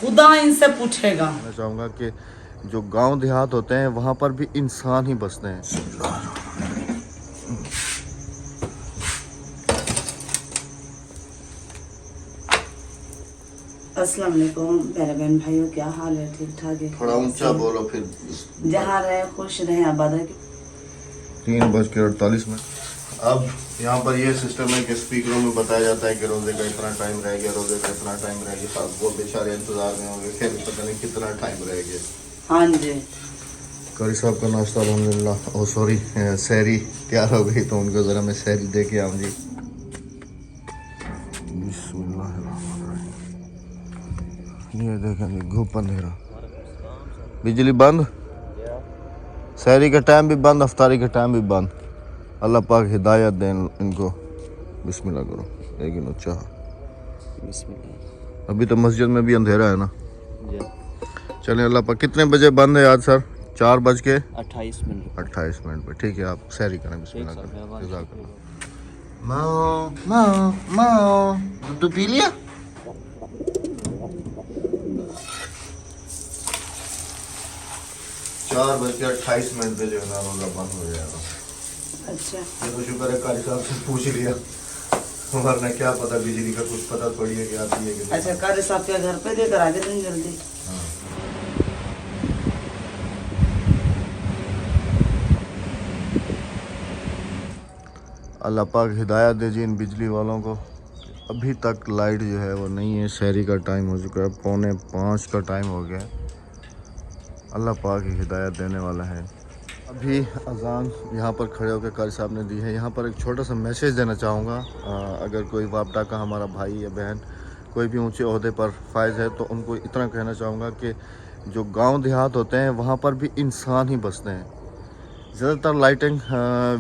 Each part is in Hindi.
खुदा इनसे पूछेगा। मैं चाहूँगा कि जो गांव देहात होते हैं वहाँ पर भी इंसान ही बसते हैं। अस्सलाम वालेकुम मेरे बहन भाइयों, क्या हाल है? ठीक ठाक है? थोड़ा ऊंचा बोलो फिर। जहाँ रहे खुश रहे, आबाद रहे। 3:48। अब यहाँ पर ये सिस्टम है कि स्पीकरों में बताया जाता है कि रोज़े का इतना टाइम रह गया, रोज़े का इतना टाइम रह गया। वो बेचारे इंतजार में होंगे फिर पता नहीं कितना टाइम रह गया। हाँ जी, कारी साहब का नाश्ता अल्हम्दुलिल्लाह, ओ सॉरी सहरी तैयार हो गई, तो उनको ज़रा मैं सहरी दे के आऊँ जी। ये देखें जी, घूप अंधेरा, बिजली बंद, सहरी का टाइम भी बंद, अफ्तारी का टाइम भी बंद। अल्लाह पाक हिदायत दें इनको। बिस्मिल्लाह करो, लेकिन अच्छा बिस्मिल्लाह। अभी तो मस्जिद में भी अंधेरा है ना। चलें, अल्लाह पाक। कितने बजे बंद है आज सर? 4:28 पे। ठीक है, आप सहरी करें। बिस्मिल्लाह करें। जज़ाकल्लाह। माओ माओ माओ, दूध पी लिया? 4:28 पे जो है ना रोज़ा बंद हो जाएगा। अच्छा, ये तो शुक्र है कारी साहब से पूछ लिया, वरना क्या पता, बिजली का कुछ पता थोड़ी है कि आती है कि नहीं। अच्छा, कारी साहब के घर पे देकर आगे दिन जल्दी। अल्लाह पाक हिदायत दे जी इन बिजली वालों को। अभी तक लाइट जो है वो नहीं है। सहरी का टाइम हो चुका है, 4:45 का टाइम हो गया है। अल्लाह पाक ही हिदायत देने वाला है। अभी अजान यहाँ पर खड़े होकर कारी साहब ने दी है। यहाँ पर एक छोटा सा मैसेज देना चाहूँगा। अगर कोई वापडा का हमारा भाई या बहन कोई भी ऊंचे ओहदे पर फायज है तो उनको इतना कहना चाहूँगा कि जो गांव देहात होते हैं वहाँ पर भी इंसान ही बसते हैं। ज़्यादातर लाइटिंग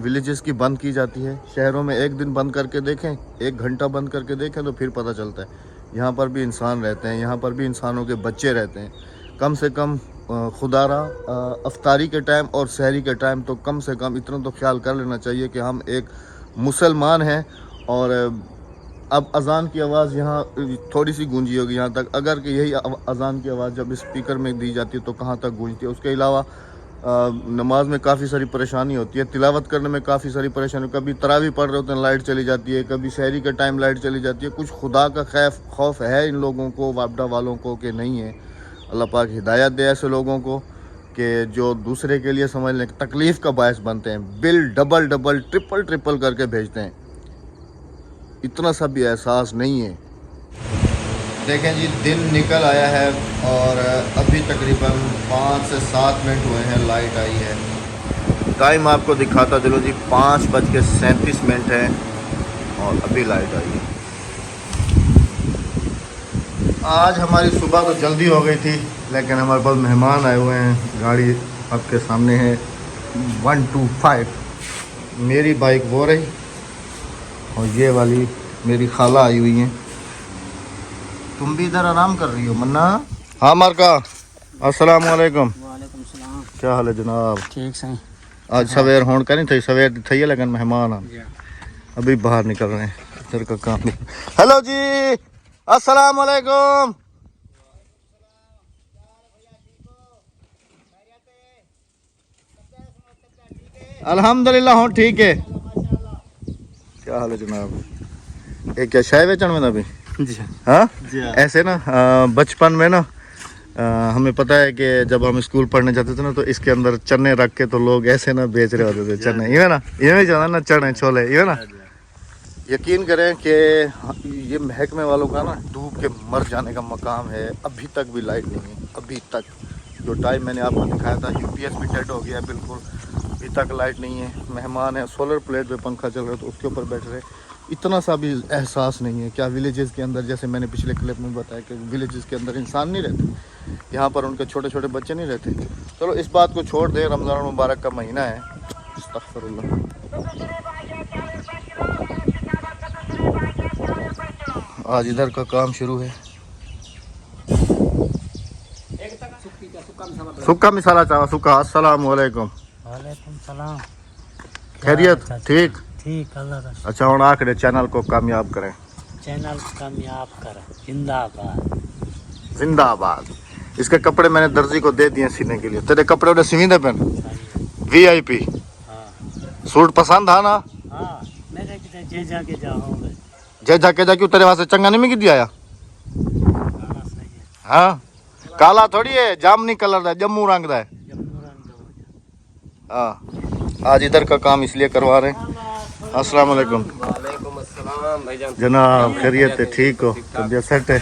विलेजेस की बंद की जाती है। शहरों में एक दिन बंद करके देखें, 1 घंटा बंद करके देखें तो फिर पता चलता है यहाँ पर भी इंसान रहते हैं, यहाँ पर भी इंसानों के बच्चे रहते हैं। कम से कम खुदारा अफ्तारी के टाइम और सहरी के टाइम तो कम से कम इतना तो ख्याल कर लेना चाहिए कि हम एक मुसलमान हैं। और अब अज़ान की आवाज़ यहाँ थोड़ी सी गूंजी होगी यहाँ तक, अगर कि यही अज़ान की आवाज़ जब स्पीकर में दी जाती है तो कहाँ तक गूंजती है। उसके अलावा नमाज में काफ़ी सारी परेशानी होती है, तिलावत करने में काफ़ी सारी परेशानी। कभी तरावी पढ़ रहे होते हैं लाइट चली जाती है, कभी सहरी के टाइम लाइट चली जाती है। कुछ खुदा का खौफ है इन लोगों को, वापडा वालों को, कि नहीं है। अल्लाह पाक हिदायत दे ऐसे लोगों को कि जो दूसरे के लिए समझ लें तकलीफ़ का बायस बनते हैं, बिल डबल ट्रिपल करके भेजते हैं। इतना सा भी एहसास नहीं है। देखें जी, दिन निकल आया है और अभी तकरीबन 5 से 7 मिनट हुए हैं लाइट आई है। टाइम आपको दिखाता चलो जी, 5:37 है और अभी लाइट आई है। आज हमारी सुबह तो जल्दी हो गई थी, लेकिन हमारे पास मेहमान आए हुए हैं। गाड़ी आपके सामने है 125। मेरी बाइक वो रही और ये वाली मेरी खाला आई हुई हैं। तुम भी इधर आराम कर रही हो मन्ना? हाँ मारका, अस्सलाम वालेकुम। वालेकुम सलाम। क्या हाल है जनाब? ठीक सही। आज सवेर होने का नहीं थी, सवेर थी लेकिन मेहमान अभी बाहर निकल रहे हैं, इधर का काम। हेलो जी, अस्सलाम वालेकुम। अल्हम्दुलिल्लाह हूँ ठीक है। क्या हाल है जनाब? एक क्या शाय बेचन में अभी? जी हाँ जी। ऐसे ना बचपन में ना हमें पता है कि जब हम स्कूल पढ़ने जाते थे ना तो इसके अंदर चने रख के तो लोग ऐसे ना बेच रहे होते थे चने, ये ना, ये जाना ना चने छोले, ये ना। यकीन करें कि ये महकमे वालों का ना डूब के मर जाने का मकाम है। अभी तक भी लाइट नहीं है, अभी तक। जो टाइम मैंने आपको दिखाया था, यूपीएस भी डेड हो गया है बिल्कुल, अभी तक लाइट नहीं है। मेहमान है, सोलर प्लेट पे पंखा चल रहा है तो उसके ऊपर बैठ रहे। इतना सा भी एहसास नहीं है। क्या विलेजेस के अंदर, जैसे मैंने पिछले क्लिप में बताया कि विलेजेस के अंदर इंसान नहीं रहते, यहाँ पर उनके छोटे छोटे बच्चे नहीं रहते। चलो इस बात को छोड़ दें, रमज़ान मुबारक का महीना है। अस्तगफिरुल्लाह। आज इधर का काम शुरू है। सुक्का मिसाला चावा सुक्का। अस्सलाम वालेकुम। वालेकुम सलाम। खैरियत? ठीक ठीक, अल्लाह का अच्छा। हूँ आखिर चैनल को कामयाब करें। चैनल कामयाब कर, जिंदाबाद। जिंदाबाद। इसके कपड़े मैंने दर्जी को दे दिए सीने के लिए। तेरे कपड़े उन्हें सिवी दे पेन VIP। हाँ सूट पसंद था ना? हाँ मेरे किते जे जाके जाओगे जे जाके जा क्यों तेरे वास्ते चंगा नहीं मिल दिया? गाना सही है हाँ काला थोड़ी है, जामनी कलर है, जम्मू रंग है। जम्मू रंग दो हाँ आज इधर का काम इसलिए करवा रहे हैं। अस्सलाम वालेकुम। वालेकुम अस्सलाम भाईजान। जनाब खैरियत है? ठीक हो? तबीयत सेट है?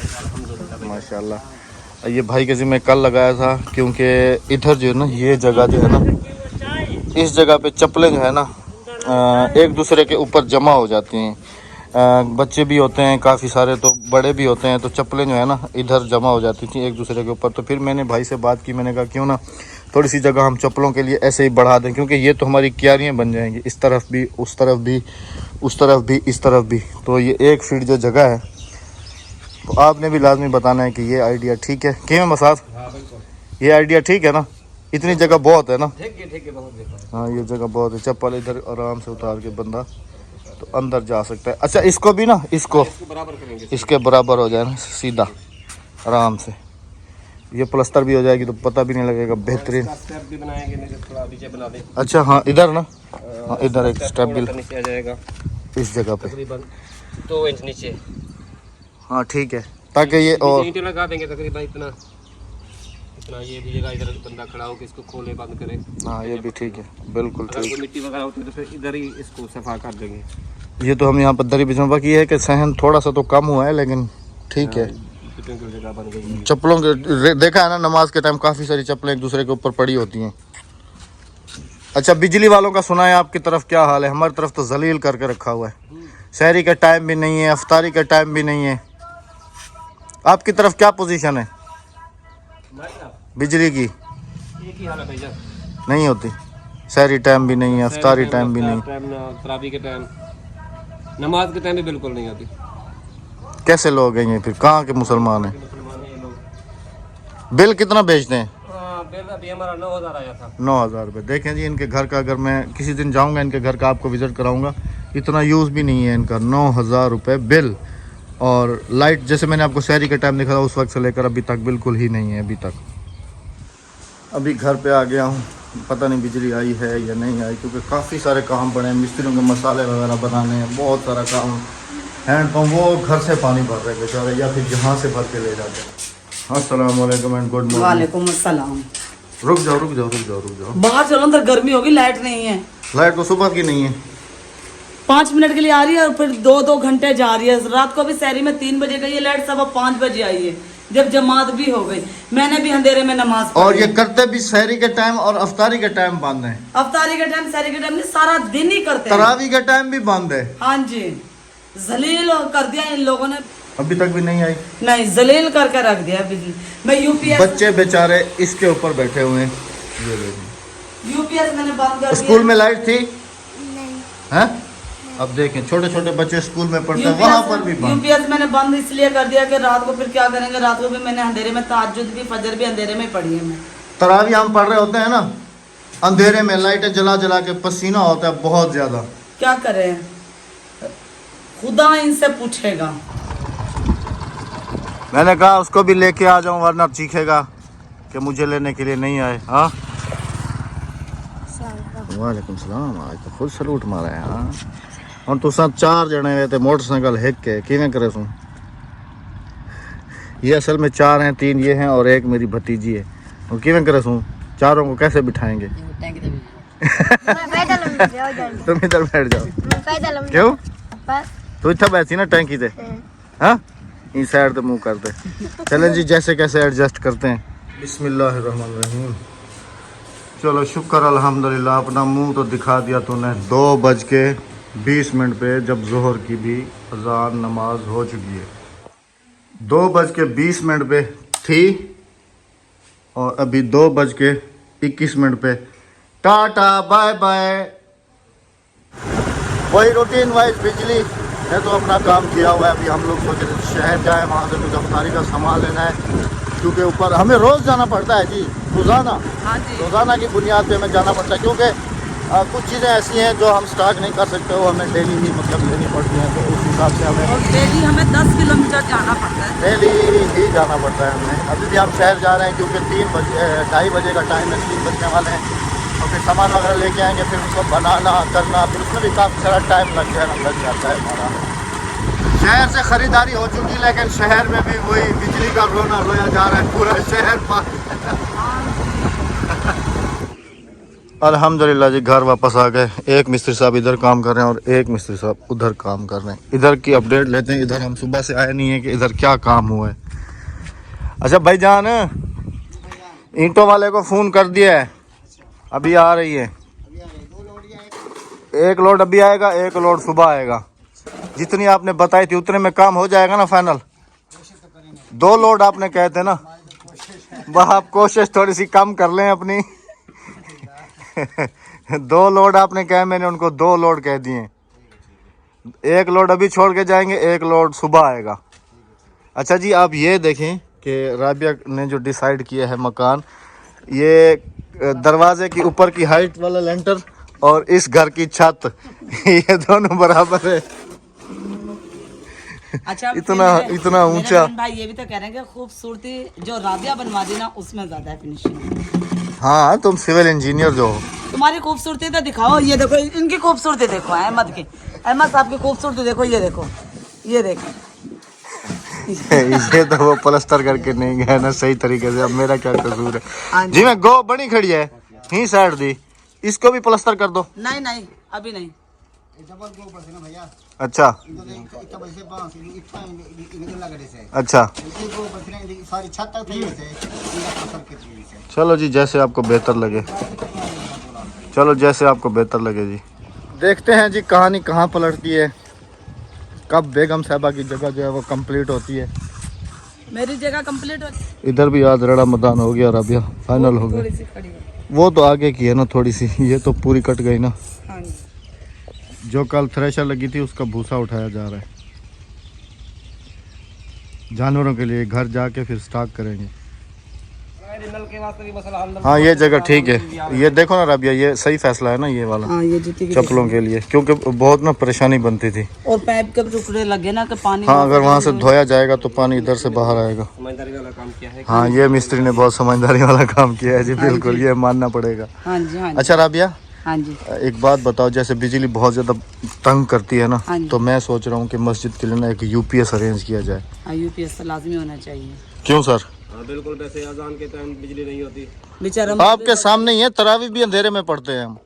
माशाल्लाह। ये भाई के जिम्मे कल लगाया था क्योंकि इधर जो है ना ये जगह जो है ना, इस जगह पे चप्पलें जो है ना एक दूसरे के ऊपर जमा हो जाती हैं। बच्चे भी होते हैं काफ़ी सारे, तो बड़े भी होते हैं, तो चप्पलें जो है ना इधर जमा हो जाती थी एक दूसरे के ऊपर। तो फिर मैंने भाई से बात की, मैंने कहा क्यों ना थोड़ी सी जगह हम चप्पलों के लिए ऐसे ही बढ़ा दें, क्योंकि ये तो हमारी क्यारियाँ बन जाएंगी, इस तरफ भी, उस तरफ भी, उस तरफ भी, इस तरफ भी। तो ये 1 फीट जो जगह है, तो आपने भी लाजमी बताना है कि ये आइडिया ठीक है क्यों मसाद? हाँ बिल्कुल ये आइडिया ठीक है ना? इतनी जगह बहुत है ना? ठीक है बहुत देखा। हाँ ये जगह बहुत है। चप्पल इधर आराम से उतार के बंदा तो अंदर जा सकता है। अच्छा इसको भी ना, इसको बराबर करेंगे। इसके बराबर हो जाए ना सीधा आराम से, ये प्लस्तर भी हो जाएगी तो पता भी नहीं लगेगा। बेहतरीन स्टेप भी बनाएंगे, नहीं तो थोड़ा नीचे बना दें। अच्छा हाँ इधर ना, हाँ इधर एक स्टेप भी नीचे आ जाएगा इस जगह पे। तकरीबन 2 इंच नीचे। हाँ ठीक है, ताकि ये और ईंटें लगा देंगे तकरीबन इतना ये भी जगह, इधर बंदा खड़ा हो के इसको खोले बंद करे। हाँ ये भी ठीक है, बिल्कुल अगर ठीक। कोई मिट्टी वगैरह होती है तो फिर इधर ही इसको सफा कर देंगे। ये तो हम यहाँ पर दरी बिछा, बाकी ये है कि सहन थोड़ा सा तो कम हुआ है, लेकिन ठीक है। जगह बन गई। चप्पलों के देखा है ना, नमाज के टाइम काफ़ी सारी चप्पलें एक दूसरे के ऊपर पड़ी होती हैं। अच्छा बिजली वालों का सुना है आपकी तरफ क्या हाल है? हमारी तरफ तो जलील करके रखा हुआ है, शहरी का टाइम भी नहीं है, अफ्तारी का टाइम भी नहीं है। आपकी तरफ क्या पोजीशन है बिजली की? एक ही हाल है भैया, नहीं होती, शहरी टाइम भी नहीं है, अफ्तारी टाइम भी नहीं। तरावी के टाइम, नमाज के टाइम भी बिल्कुल नहीं होती। कैसे लोग हैं ये फिर? कहाँ के मुसलमान हैं? मुसलमान ये लोग। बिल कितना बेचते हैं? बिल अभी हमारा 9,000 आया था। 9,000 रुपये। देखें जी इनके घर का, अगर मैं किसी दिन जाऊंगा इनके घर का आपको विज़िट कराऊंगा, इतना यूज़ भी नहीं है इनका। 9,000 रुपये बिल। और लाइट जैसे मैंने आपको शहरी का टाइम दिखा था उस वक्त से लेकर अभी तक बिल्कुल ही नहीं है। अभी तक अभी घर पे आ गया हूँ, पता नहीं बिजली आई है या नहीं आई, क्योंकि काफ़ी सारे काम पड़े हैं, मिस्त्रियों के मसाले वगैरह बनाने हैं, बहुत सारा काम। हैंडपम्प वो घर से पानी भर रहे हैं बेचारे, या फिर यहाँ से भर के ले जाते हैं। अस्सलाम वालेकुम एंड गुड मॉर्निंग। वालेकुम अस्सलाम। रुक जाओ रुक जाओ रुक जाओ रुक जाओ, बाहर चलो, अंदर गर्मी होगी, लाइट नहीं है। लाइट तो सुबह की नहीं है। 5 मिनट के लिए आ रही है और फिर 2-2 घंटे जा रही है। रात को भी शहरी में 3 बजे गई है लाइट, सुबह 5 बजे आई है, जब जमात भी हो गई। मैंने भी अंधेरे में नमाज और पढ़ी। ये करते भी शहरी के टाइम और अफ्तारी के टाइम बंद है। अफ्तारी के टाइम, शहरी के टाइम नहीं, सारा दिन ही करते हैं। तरावी के टाइम भी बंद है। हाँ जी, जलील कर दिया इन लोगों ने। अभी तक भी नहीं आई। नहीं, जलील करके रख दिया बिजली। मैं यूपीएस बच्चे बेचारे इसके ऊपर बैठे हुए हैं। ये देखिए। यूपीएस मैंने बंद कर स्कूल में लाइट थी? नहीं। हैं? अब देखें छोटे छोटे बच्चे स्कूल में पढ़ते हैं, वहाँ पर भी बंद। यूपीएस मैंने बंद इसलिए कर दिया कि रात को फिर क्या करेंगे। रात को भी मैंने अंधेरे में, तहज्जुद भी, फजर भी अंधेरे में पढ़ी है। मैं तरावी हम पढ़ रहे होते हैं ना, अंधेरे में लाइटें जला जला के पसीना होता है बहुत ज्यादा। क्या करें, खुदा इनसे पूछेगा। मैंने कहा उसको भी लेके आ जाऊं, वरना चीखेगा कि मुझे लेने के लिए नहीं आए। हाँ वालेकुम सलाम। आज तो खुद सलूट मारा है। हाँ और तो सब 4 जने हुए थे मोटरसाइकिल हिक के, किवें करे सुन। ये असल में 4 हैं, 3 ये हैं और 1 मेरी भतीजी है। और किवें करे सुन, चारों को कैसे बिठाएंगे? तुम इधर बैठ जाओ। क्यों? तू इतना बैठी ना टैंकी से। हाँ इस साइड तो मुंह करते। चलें जी, जैसे कैसे एडजस्ट करते हैं। बिस्मिल्लाहिर्रहमानिर्रहीम। चलो शुक्र अल्हम्दुलिल्लाह, अपना मुंह तो दिखा दिया तूने। 2:20 पे जब जोहर की भी अजान नमाज हो चुकी है। 2:20 पे थी और अभी 2:21 पे टाटा बाय बाय। वही रूटीन वाइज बिजली है तो अपना काम किया हुआ है। अभी हम लोग सोच रहे शहर जाए, वहाँ से कुछ अफ्तारी का सामान लेना है, क्योंकि ऊपर हमें रोज़ जाना पड़ता है जी, रोज़ाना। हाँ जी। रोज़ाना की बुनियाद पे हमें जाना पड़ता है, क्योंकि कुछ चीज़ें ऐसी हैं जो हम स्टॉक नहीं कर सकते, वो हमें डेली ही मतलब लेनी पड़ती हैं, तो उस हिसाब से हमें और डेली हमें 10 किलोमीटर जाना पड़ता है। डेली ही जाना पड़ता है हमें। अभी भी हम शहर जा रहे हैं क्योंकि 2:30 बजे का टाइम है, 3 बजने वाले हैं, और फिर सामान वगैरह लेके आएंगे, फिर उसको बनाना करना, फिर उसमें भी काफ़ी सारा टाइम लग जाता है हमारा। शहर से ख़रीदारी हो चुकी, लेकिन शहर में भी वही बिजली का रोना रोया जा रहा है पूरा शहर पर। अल्हम्दुलिल्लाह जी घर वापस आ गए। एक मिस्त्री साहब इधर काम कर रहे हैं और एक मिस्त्री साहब उधर काम कर रहे हैं। इधर की अपडेट लेते हैं। इधर हम सुबह से आए नहीं है कि इधर क्या काम हुआ है। अच्छा भाईजान, ईंटों वाले को फ़ोन कर दिया है, अभी आ रही है। एक लोड अभी आएगा, एक लोड सुबह आएगा। जितनी आपने बताई थी उतने में काम हो जाएगा ना फाइनल? 2 लोड आपने कहे थे ना, वह आप कोशिश थोड़ी सी कम कर लें अपनी। 2 लोड आपने कहे, मैंने उनको 2 लोड कह दिए। 1 लोड अभी छोड़ के जाएंगे, 1 लोड सुबह आएगा। अच्छा जी, आप ये देखें कि राबिया ने जो डिसाइड किया है मकान, ये दरवाजे की ऊपर की हाइट वाला लेंटर और इस घर की छत ये दोनों बराबर है। अच्छा, इतना ऊंचा। भाई ये भी तो कह रहे हैं कि खूबसूरती जो राबिया बनवा दी ना, उसमें ज्यादा है फिनिशिंग। हाँ, तुम सिविल इंजीनियर जो हो, तुम्हारी खूबसूरती तो दिखाओ। ये देखो इनकी खूबसूरती देखो, अहमद साहब की खूबसूरती देखो। ये देखो, ये देखो। ये तो वो प्लास्टर करके नहीं गए ना सही तरीके से। अब मेरा क्या कसूर है जी? मैं गो बड़ी खड़ी है ही साइड दी, इसको भी प्लास्टर कर दो। नहीं नहीं, अभी नहीं। अच्छा अच्छा, चलो जी, जैसे आपको बेहतर लगे। चलो जैसे आपको बेहतर लगे जी। देखते हैं जी कहानी कहाँ पलटती है, कब बेगम साहबा की जगह जो है वो कंप्लीट होती है। मेरी जगह कंप्लीट होती। इधर भी आज रड़ा मैदान हो गया, राबिया फाइनल हो गया। वो तो आगे की है ना थोड़ी सी, ये तो पूरी कट गई ना। हाँ। जो कल थ्रेशर लगी थी उसका भूसा उठाया जा रहा है। जानवरों के लिए घर जाके फिर स्टॉक करेंगे। हाँ, ये जगह ठीक है। ये देखो ना राबिया, ये सही फैसला है ना ये वाला। हाँ, ये चप्पलों के लिए, क्योंकि बहुत ना परेशानी बनती थी। और पाइप के टुकड़े लगे ना कि पानी। हाँ, अगर वहाँ से धोया जाएगा तो पानी इधर से बाहर आएगा। समझदारी वाला काम किया है। हाँ, ये मिस्त्री ने बहुत समझदारी वाला काम किया है जी, बिल्कुल ये मानना पड़ेगा। हाँ जी, हाँ जी। अच्छा राबिया, हाँ जी, एक बात बताओ, जैसे बिजली बहुत ज़्यादा तंग करती है ना, हाँ जी। तो मैं सोच रहा हूँ कि मस्जिद के लिए ना एक यूपीएस अरेंज किया जाए। हाँ, यूपीएस तो लाजमी होना चाहिए। क्यों सर? हाँ बिल्कुल, वैसे अजान के टाइम बिजली नहीं होती। बेचारा आपके सामने ही है, तरावी भी अंधेरे में पढ़ते हैं हम।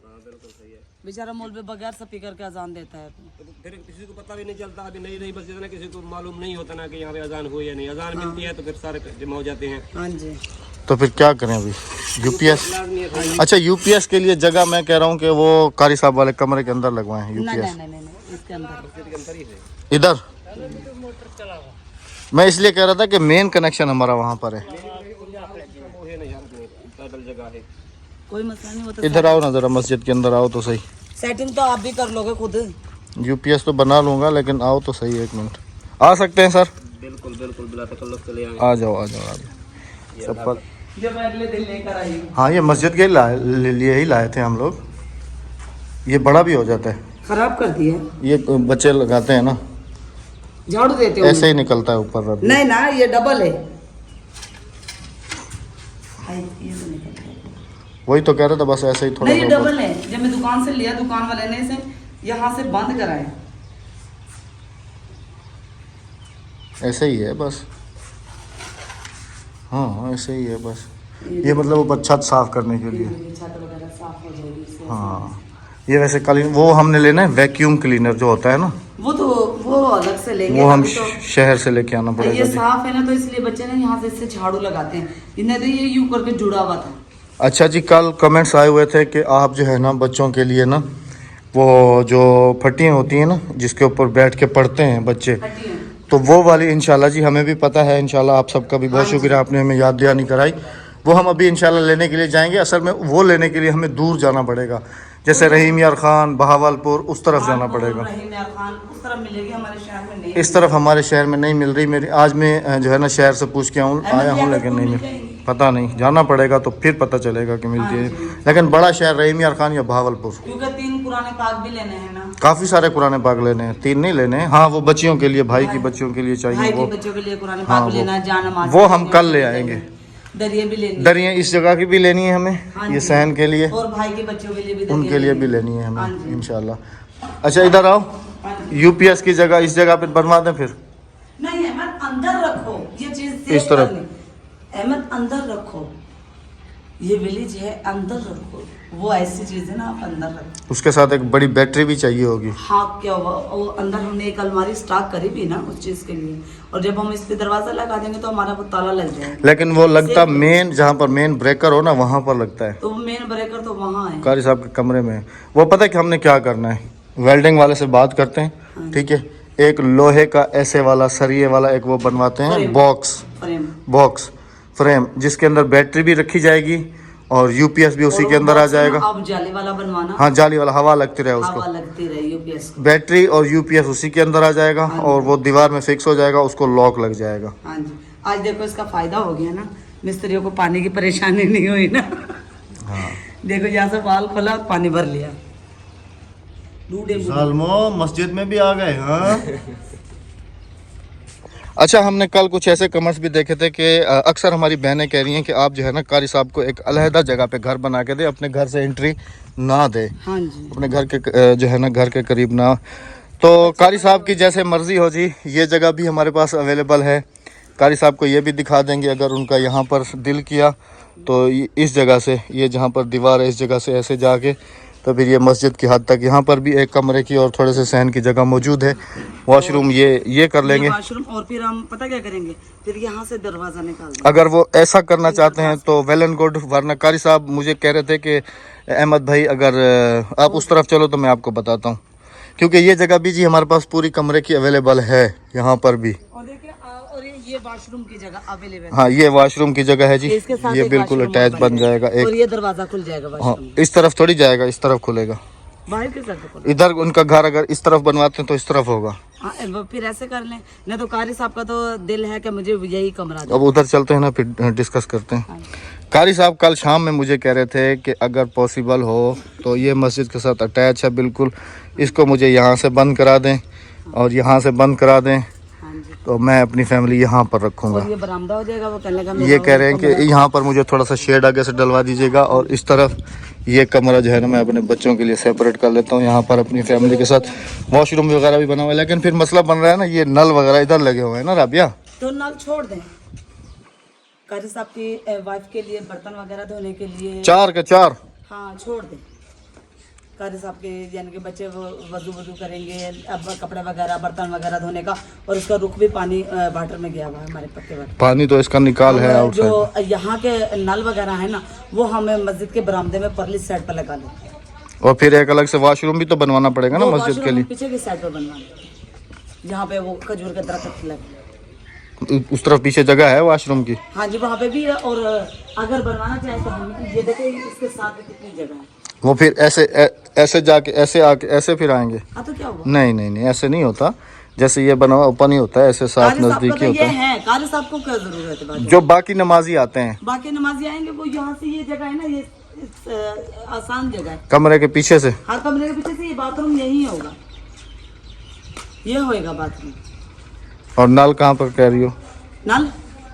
बेचारा मौलवी बगैर स्पीकर के अजान देता है। तो फिर किसी को पता भी नहीं चलता। अभी नई मस्जिद ना, किसी को मालूम नहीं होता ना कि यहाँ पे अजान हुई या नहीं। अजान मिलती है तो फिर सारे जमा हो जाते हैं। हाँ जी। तो फिर क्या करें अभी? यूपीएस? अच्छा, यूपीएस के लिए जगह मैं कह रहा हूँ कि वो कारी साहब वाले कमरे के अंदर लगवाएं यूपीएस। नहीं, इसके अंदर। इधर मैं इसलिए कह रहा था कि मेन कनेक्शन हमारा वहाँ पर है। कोई मसला नहीं होता। इधर आओ ना जरा, मस्जिद के अंदर आओ तो सही। सेटिंग तो आप भी कर लोगे खुद। यूपीएस तो बना लूँगा, लेकिन आओ तो सही। 1 मिनट आ सकते हैं सर? बिल्कुल बिल्कुल, बिला तकल्लुफ चले आएंगे। आ जाओ आ जाओ। चप्पल जब अगले दिन लेकर आई। हाँ, ये मस्जिद के लिए ही लाए थे हम लोग। ये बड़ा भी हो जाता है। खराब कर दिया। ये बच्चे लगाते हैं ना, झाड़ू देते हो? ऐसे ही निकलता है ऊपर। रब नहीं ना, ये डबल है। वही तो कह रहा था, बस ऐसे ही थोड़ा नहीं, सा डबल है। जब मैं दुकान से लिया, दुकान वाले ने इसे यहाँ से बंद कराया। ऐसे ही है बस। हाँ, ऐसे ही है बस। ये मतलब ऊपर छत साफ करने के लिए। छत वगैरह साफ हो जाएगी इससे। हाँ, ये वैसे क्लीन वो हमने लेना है, वैक्यूम क्लीनर जो होता है ना, वो अलग से लेंगे। वो हम तो शहर से लेके आना पड़ेगा ये जी। साफ है ना, तो इसलिए बच्चे ने यहाँ से इससे झाड़ू लगाते हैं। इन्हें तो ये यूं करके जुड़ा हुआ था। अच्छा जी, कल कमेंट्स आए हुए थे कि आप जो है ना बच्चों के लिए ना वो जो फटियाँ होती हैं ना जिसके ऊपर बैठ के पढ़ते हैं बच्चे, तो वो वाली इंशाल्लाह जी हमें भी पता है। इंशाल्लाह आप सबका भी बहुत शुक्रिया, आपने हमें याद दहानी कराई। वो हम अभी इंशाल्लाह लेने के लिए जाएंगे। असल में वो लेने के लिए हमें दूर जाना पड़ेगा, जैसे रहीम यार खान, बहावलपुर, उस तरफ जाना पड़ेगा। रहीम यार खान उस तरफ मिलेगी, हमारे शहर में नहीं। इस तरफ हमारे शहर में नहीं मिल रही। मेरी आज मैं जो है ना शहर से पूछ के आया हूँ, लेकिन नहीं मिल। पता नहीं, जाना पड़ेगा तो फिर पता चलेगा कि मिलती है। लेकिन बड़ा शहर रहीम यार खान या भावलपुर, क्योंकि 3 कुरान पाक भी लेने हैं ना, काफ़ी सारे कुरान पाक लेने हैं, 3 नहीं लेने हैं। हाँ वो बच्चियों के लिए, भाई की बच्चियों के लिए भाई चाहिए के वो, बच्चों के लिए कुरान हाँ, पाक लेना है, जान नमाज वो हम कल ले आएंगे। दरिया भी लेनी है। दरिया इस जगह की भी लेनी है हमें, हाँ ये जी। सहन के लिए, और भाई के बच्चों के लिए भी उनके लिए भी लेनी है हाँ हमें जी। इंशाल्लाह। अच्छा इधर आओ, हाँ जी। यूपीएस की जगह इस जगह पे बनवा दें फिर, नहीं अहमद अंदर रखो ये चीज, इस तरफ। अहमद अंदर रखो, ये विलेज है अंदर रखो, वो ऐसी चीज है ना आप अंदर रखो। उसके साथ एक बड़ी बैटरी भी चाहिए होगी। हाँ क्या हुआ, वो अंदर हमने एक अलमारी स्टॉक करी भी ना उस चीज के लिए, और जब हम इस पे दरवाजा लगा देंगे तो हमारा वो ताला लग जाएगा। लेकिन वो लगता मेन, जहाँ पर मेन ब्रेकर हो ना वहाँ पर लगता है। तो मेन ब्रेकर तो वहाँ है। कारी साहब के कमरे में है। वो पता है कि हमने क्या करना है, वेल्डिंग वाले से बात करते हैं, ठीक है, एक लोहे का ऐसे वाला सरिये वाला एक वो बनवाते हैं, बॉक्स फ्रेम, जिसके अंदर बैटरी भी रखी जाएगी और यूपीएस भी उसी के अंदर आ जाएगा। अब जाली वाला बनवाना। हाँ जाली वाला, हवा लगती रहे उसको, हवा लगती रहे यूपीएस, बैटरी और यूपीएस उसी के अंदर आ जाएगा और वो दीवार में फिक्स हो जाएगा, उसको लॉक लग जाएगा। हाँ जी, आज देखो इसका फायदा हो गया ना, मिस्त्रियों को पानी की परेशानी नहीं हुई ना। हाँ देखो यहाँ से बाल खोला पानी भर लिया। सालमो मस्जिद में भी आ गए। हाँ अच्छा हमने कल कुछ ऐसे कमेंट्स भी देखे थे कि अक्सर हमारी बहनें कह रही हैं कि आप जो है ना कारी साहब को एक अलहदा जगह पे घर बना के दे, अपने घर से एंट्री ना दे, हाँ जी, अपने घर के जो है ना घर के करीब ना। तो कारी साहब की जैसे मर्जी हो जी, ये जगह भी हमारे पास अवेलेबल है। कारी साहब को ये भी दिखा देंगे अगर उनका यहाँ पर दिल किया तो इस जगह से, ये जहाँ पर दीवार है इस जगह से ऐसे जाके तो फिर ये मस्जिद की हद तक, यहाँ पर भी एक कमरे की और थोड़े से सहन की जगह मौजूद है, वॉशरूम ये कर लेंगे वॉशरूम। और फिर हम पता क्या करेंगे, फिर यहाँ से दरवाजा निकाल देंगे। अगर वो ऐसा करना चाहते हैं तो वेल एंड गुड, वरना कारी साहब मुझे कह रहे थे कि अहमद भाई अगर आप उस तरफ चलो तो मैं आपको बताता हूँ, क्योंकि ये जगह भी जी हमारे पास पूरी कमरे की अवेलेबल है यहाँ पर भी। और देखिए और ये वॉशरूम की जगह अवेलेबल। हाँ ये वॉशरूम की जगह है जी, इसके साथ ये एक बिल्कुल washroom अटैच और बन जाएगा एक। और ये दरवाजा खुल जाएगा हाँ वॉशरूम। इस तरफ थोड़ी जाएगा, इस तरफ खुलेगा। बाहर के साथ इधर उनका घर अगर इस तरफ बनवाते हैं तो इस तरफ होगा। हाँ, फिर ऐसे कर लें, नहीं तो कारी साहब का तो दिल है कि मुझे यही कमरा दे। अब उधर चलते हैं ना, फिर डिस्कस करते हैं। कारी साहब कल शाम में मुझे कह रहे थे कि अगर पॉसिबल हो तो ये मस्जिद के साथ अटैच है बिल्कुल, इसको मुझे यहाँ से बंद करा दें और यहाँ से बंद करा दें, तो मैं अपनी फैमिली यहाँ पर रखूँगा। और ये बरामदा हो जाएगा, वो कहने लगा ये कह रहे हैं कि यहाँ पर मुझे थोड़ा सा शेड आगे से डलवा दीजिएगा और इस तरफ ये कमरा जो है ना मैं अपने बच्चों के लिए सेपरेट कर लेता हूँ, यहाँ पर अपनी फैमिली के साथ वॉशरूम वगैरह भी बना हुआ है। लेकिन फिर मसला बन रहा है ना, ये नल वगैरह इधर लगे हुए हैं ना राबिया, तो नल छोड़ दें। कारी साहब की वाइफ के लिए बर्तन वगैरह धोने के लिए 4 के 4। हाँ छोड़ दें। कारी साहब के यानी कि बच्चे वजू करेंगे, अब कपड़े वगैरह बर्तन वगैरह धोने का, और उसका रुख भी पानी वाटर में गया हुआ है, हमारे पक्के वाटर पानी तो इसका निकाल है जो आउटसाइड। यहाँ के नल वगैरह है ना, वो हमें मस्जिद के बरामदे में परली साइड पर लगा लेते हैं। और फिर एक अलग से वॉशरूम भी तो बनवाना पड़ेगा ना मस्जिद के लिए, पीछे की साइड पर बनवाना, जहाँ पे वो खजूर के दरख्त लगे, उस तरफ पीछे जगह है वॉशरूम की। हाँ जी वहाँ पे भी है। और अगर बनवाना चाहे तो हम ये देखें इसके साथ कितनी जगह है। वो फिर ऐसे जाके ऐसे आके ऐसे फिर आएंगे। हाँ तो क्या हुआ, नहीं ऐसे नहीं होता, जैसे ये बना हुआ ओपन ही होता है, ऐसे साफ नजदीकी होता है। कारी साहब को क्या जरूरत है बाकी? जो बाकी नमाजी आते हैं, बाकी नमाजी आएंगे, वो यहाँ से ये जगह है ना, ये आसान जगह है, कमरे के पीछे से। हर कमरे के पीछे से ये बाथरूम यही होगा, ये होएगा बाथरूम। और नल कहाँ पर कह रही हो?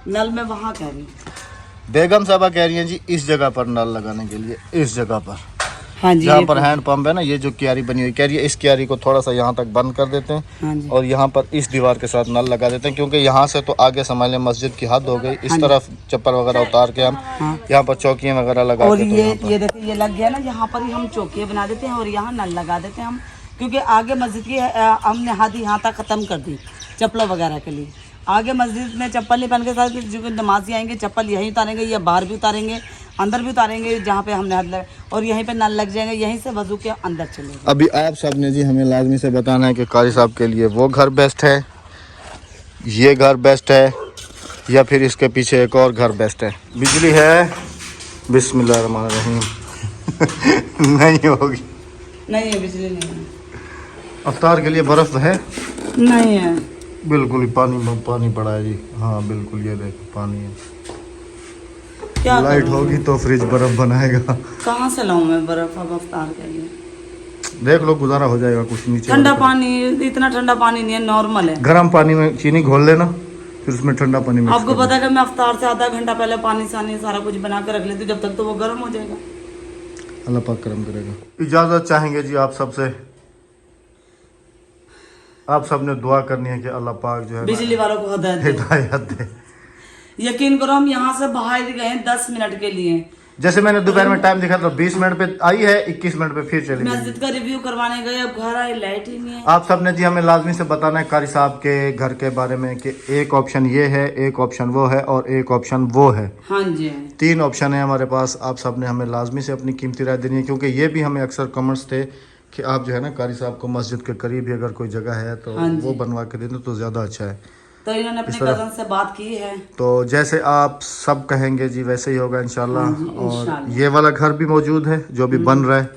नल मैं वहाँ कह रही हूँ। बेगम साहबा कह रही हैं जी इस जगह पर नल लगाने के लिए, इस जगह पर हाँ जी, जहाँ पर हैंड पंप है ना, ये जो क्यारी बनी हुई, कह रही है इस क्यारी को थोड़ा सा यहाँ तक बंद कर देते हैं। हाँ जी। और यहाँ पर इस दीवार के साथ नल लगा देते हैं, क्योंकि यहाँ से तो आगे समझ लें मस्जिद की हद हो गई। इस तरफ चप्पल वगैरह उतार के हम यहाँ पर चौकियाँ वगैरह लगा और के, ये देखिए ये लग गया ना, यहाँ पर ही हम चौकियाँ बना देते हैं और यहाँ नल लगा देते हैं हम, क्योंकि आगे मस्जिद की हमने हद यहाँ तक ख़त्म कर दी चप्पलों वगैरह के लिए। आगे मस्जिद में चप्पल नहीं पहन के साथ जो नमाजी आएंगे चप्पल यहीं उतारेंगे, या बाहर भी उतारेंगे, अंदर भी उतारेंगे, जहाँ पे हमने हद लगा, और यहीं पे नल लग जाएंगे, यहीं से वजू के अंदर चलेगा। अभी आप सब ने जी हमें लाजमी से बताना है कि कारी साहब के लिए वो घर बेस्ट है, ये घर बेस्ट है, या फिर इसके पीछे एक और घर बेस्ट है। बिजली है, बिस्मिल्लाहिर्रहमानिर्रहीम नहीं होगी, नहीं है बिजली, नहीं है। अफ्तार के लिए बर्फ है, नहीं है, बिल्कुल ही पानी पड़ा है जी। हाँ बिल्कुल, ये देखो पानी है। क्या लाइट करूं? होगी तो फ्रिज बर्फ बनाएगा। कहाँ से लाऊं मैं बर्फ अब अफ्तार के लिए? देख लो गुजारा हो जाएगा कुछ नीचे। ठंडा पानी, इतना ठंडा पानी नहीं है, नॉर्मल है। गर्म पानी में चीनी घोल लेना, फिर उसमें ठंडा पानी मिक्स आपको कर पता है कि मैं अफ्तार से आधा घंटा पहले पानी सानी सारा कुछ बना के रख लेती हूँ, जब तक तो वो गर्म हो जाएगा। देना। अल्लाह पाक करम करेगा। इजाज़त चाहेंगे जी आप सबसे। आप सबने दुआ करनी है कि अल्लाह पाक जो है बिजली वालों को हिदायत दे। हिदायत दे। यकीन करो हम यहाँ से बाहर गए 10 मिनट के लिए। जैसे मैंने दोपहर में टाइम देखा तो 20 मिनट पे आई है, 21 मिनट पे फिर चली गई। मस्जिद का रिव्यू करवाने गए, अब घर आए लाइट ही नहीं है। आप सबने जी हमें लाजमी से बताना है कारी साहब के घर के बारे में कि एक ऑप्शन ये है, एक ऑप्शन वो है और एक ऑप्शन वो है। हाँ जी, 3 ऑप्शन है हमारे पास। आप सबने हमें लाजमी से अपनी कीमती राय देनी है, क्योंकि ये भी हमें अक्सर कमेंट्स थे कि आप जो है ना कारी साहब को मस्जिद के करीब ही अगर कोई जगह है तो हाँ जी। वो बनवा के दे दो तो ज़्यादा अच्छा है। तो इन्होंने अपने इस तरह- कजन से बात की है। तो जैसे आप सब कहेंगे जी वैसे ही होगा इंशाल्लाह। हाँ जी, और इंशाल्लाह। ये वाला घर भी मौजूद है जो भी बन रहा है,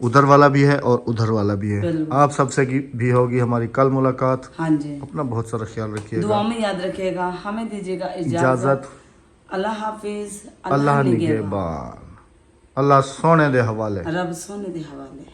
उधर वाला भी है और उधर वाला भी है। बिल्कुल। आप सबसे भी होगी हमारी कल मुलाकात। हाँ जी, अपना बहुत सारा ख्याल रखिएगा। दुआ में याद रखिएगा। हमें दीजिएगा इजाजत। अल्लाह हाफिज, अल्लाह निगहबान। अल्लाह सोने दे हवाले। रब सोने दे हवाले।